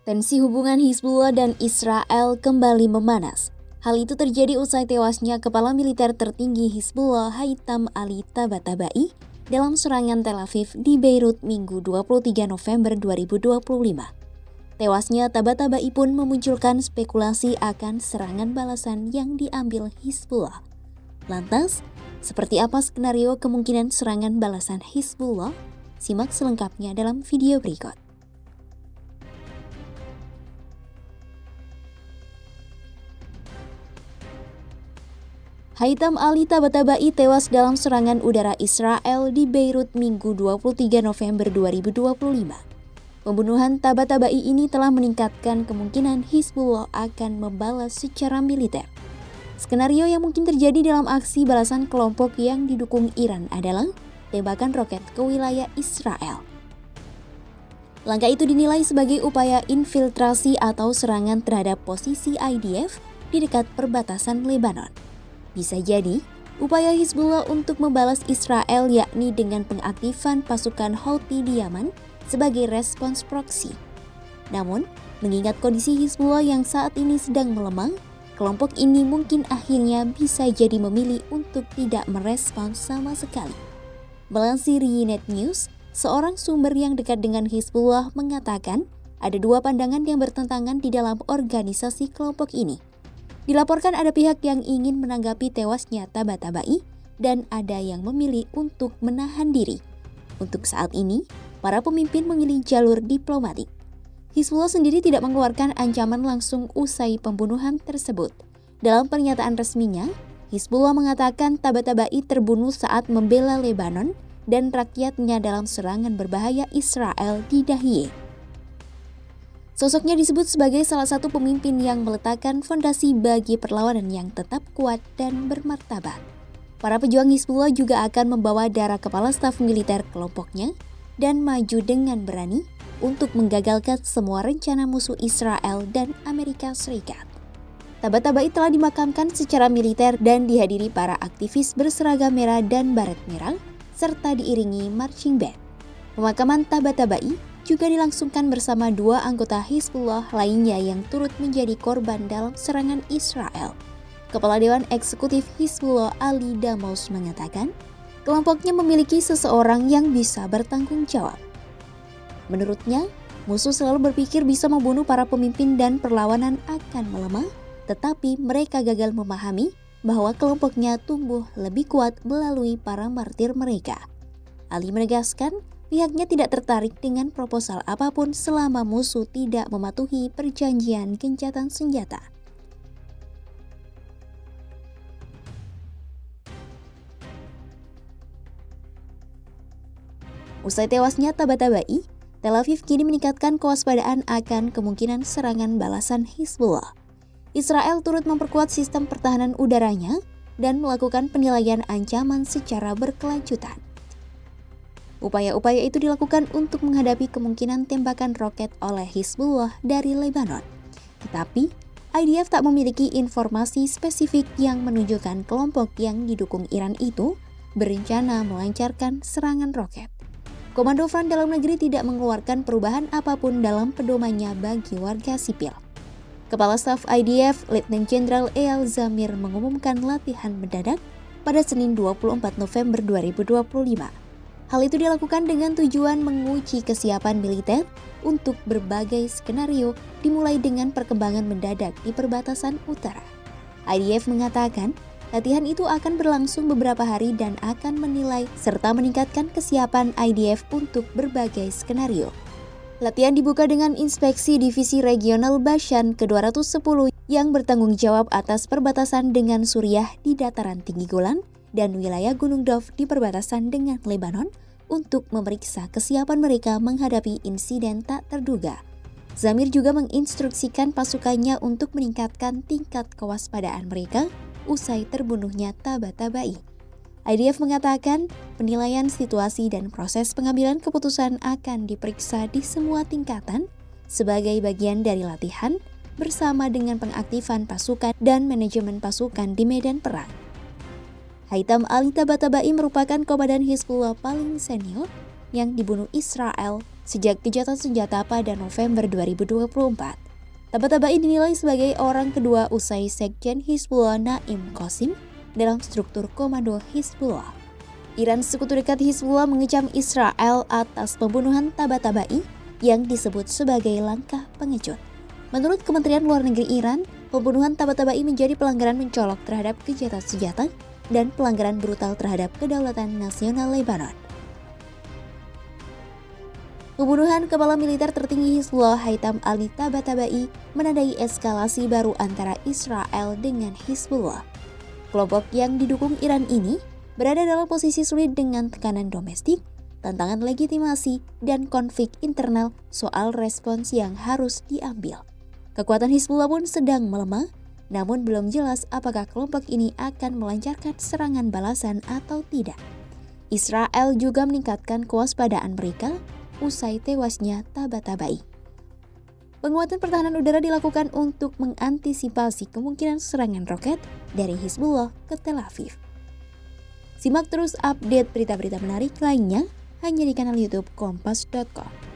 Tensi hubungan Hizbullah dan Israel kembali memanas. Hal itu terjadi usai tewasnya Kepala Militer tertinggi Hizbullah Haitham Ali Tabatabai dalam serangan Tel Aviv di Beirut Minggu 23 November 2025. Tewasnya Tabatabai pun memunculkan spekulasi akan serangan balasan yang diambil Hizbullah. Lantas, seperti apa skenario kemungkinan serangan balasan Hizbullah? Simak selengkapnya dalam video berikut. Haitham Ali Tabatabai tewas dalam serangan udara Israel di Beirut Minggu 23 November 2025. Pembunuhan Tabatabai ini telah meningkatkan kemungkinan Hizbullah akan membalas secara militer. Skenario yang mungkin terjadi dalam aksi balasan kelompok yang didukung Iran adalah tembakan roket ke wilayah Israel. Langkah itu dinilai sebagai upaya infiltrasi atau serangan terhadap posisi IDF di dekat perbatasan Lebanon. Bisa jadi, upaya Hizbullah untuk membalas Israel yakni dengan pengaktifan pasukan Houthi di Yaman sebagai respons proksi. Namun, mengingat kondisi Hizbullah yang saat ini sedang melemah, kelompok ini mungkin akhirnya bisa jadi memilih untuk tidak merespons sama sekali. Melansir Ynet News, seorang sumber yang dekat dengan Hizbullah mengatakan ada dua pandangan yang bertentangan di dalam organisasi kelompok ini. Dilaporkan ada pihak yang ingin menanggapi tewasnya Tabatabai dan ada yang memilih untuk menahan diri. Untuk saat ini, para pemimpin memilih jalur diplomatik. Hizbullah sendiri tidak mengeluarkan ancaman langsung usai pembunuhan tersebut. Dalam pernyataan resminya, Hizbullah mengatakan Tabatabai terbunuh saat membela Lebanon dan rakyatnya dalam serangan berbahaya Israel di Dahiyeh. Sosoknya disebut sebagai salah satu pemimpin yang meletakkan fondasi bagi perlawanan yang tetap kuat dan bermartabat. Para pejuang Hizbullah juga akan membawa darah kepala staf militer kelompoknya dan maju dengan berani untuk menggagalkan semua rencana musuh Israel dan Amerika Serikat. Tabatabai telah dimakamkan secara militer dan dihadiri para aktivis berseragam merah dan baret merah serta diiringi marching band. Pemakaman Tabatabai juga dilangsungkan bersama dua anggota Hizbullah lainnya yang turut menjadi korban dalam serangan Israel. Kepala Dewan Eksekutif Hizbullah Ali Damos mengatakan, kelompoknya memiliki seseorang yang bisa bertanggung jawab. Menurutnya, musuh selalu berpikir bisa membunuh para pemimpin dan perlawanan akan melemah, tetapi mereka gagal memahami bahwa kelompoknya tumbuh lebih kuat melalui para martir mereka. Ali menegaskan, pihaknya tidak tertarik dengan proposal apapun selama musuh tidak mematuhi perjanjian gencatan senjata. Usai tewasnya Tabatabai, Tel Aviv kini meningkatkan kewaspadaan akan kemungkinan serangan balasan Hizbullah. Israel turut memperkuat sistem pertahanan udaranya dan melakukan penilaian ancaman secara berkelanjutan. Upaya-upaya itu dilakukan untuk menghadapi kemungkinan tembakan roket oleh Hizbullah dari Lebanon. Tetapi, IDF tak memiliki informasi spesifik yang menunjukkan kelompok yang didukung Iran itu berencana melancarkan serangan roket. Komando Front Dalam Negeri tidak mengeluarkan perubahan apapun dalam pedomannya bagi warga sipil. Kepala Staf IDF, Letnan Jenderal Eyal Zamir mengumumkan latihan mendadak pada Senin 24 November 2025. Hal itu dilakukan dengan tujuan menguji kesiapan militer untuk berbagai skenario dimulai dengan perkembangan mendadak di perbatasan utara. IDF mengatakan, latihan itu akan berlangsung beberapa hari dan akan menilai serta meningkatkan kesiapan IDF untuk berbagai skenario. Latihan dibuka dengan inspeksi Divisi Regional Bashan ke-210 yang bertanggung jawab atas perbatasan dengan Suriah di dataran tinggi Golan dan wilayah Gunung Dov di perbatasan dengan Lebanon untuk memeriksa kesiapan mereka menghadapi insiden tak terduga. Zamir juga menginstruksikan pasukannya untuk meningkatkan tingkat kewaspadaan mereka usai terbunuhnya Tabatabai. IDF mengatakan penilaian situasi dan proses pengambilan keputusan akan diperiksa di semua tingkatan sebagai bagian dari latihan bersama dengan pengaktifan pasukan dan manajemen pasukan di medan perang. Haitham Ali Tabatabai merupakan komandan Hizbullah paling senior yang dibunuh Israel sejak gencatan senjata pada November 2024. Tabatabai dinilai sebagai orang kedua usai Sekjen Hizbullah Naim Qasim dalam struktur komando Hizbullah. Iran, sekutu dekat Hizbullah, mengecam Israel atas pembunuhan Tabatabai yang disebut sebagai langkah pengecut. Menurut Kementerian Luar Negeri Iran, pembunuhan Tabatabai menjadi pelanggaran mencolok terhadap gencatan senjata dan pelanggaran brutal terhadap kedaulatan nasional Lebanon. Pembunuhan kepala militer tertinggi Hizbullah Haitham Ali Tabatabai menandai eskalasi baru antara Israel dengan Hizbullah. Kelompok yang didukung Iran ini berada dalam posisi sulit dengan tekanan domestik, tantangan legitimasi, dan konflik internal soal respons yang harus diambil. Kekuatan Hizbullah pun sedang melemah, namun belum jelas apakah kelompok ini akan melancarkan serangan balasan atau tidak. Israel juga meningkatkan kewaspadaan mereka usai tewasnya Tabatabai. Penguatan pertahanan udara dilakukan untuk mengantisipasi kemungkinan serangan roket dari Hizbullah ke Tel Aviv. Simak terus update berita-berita menarik lainnya hanya di kanal YouTube Kompas.com.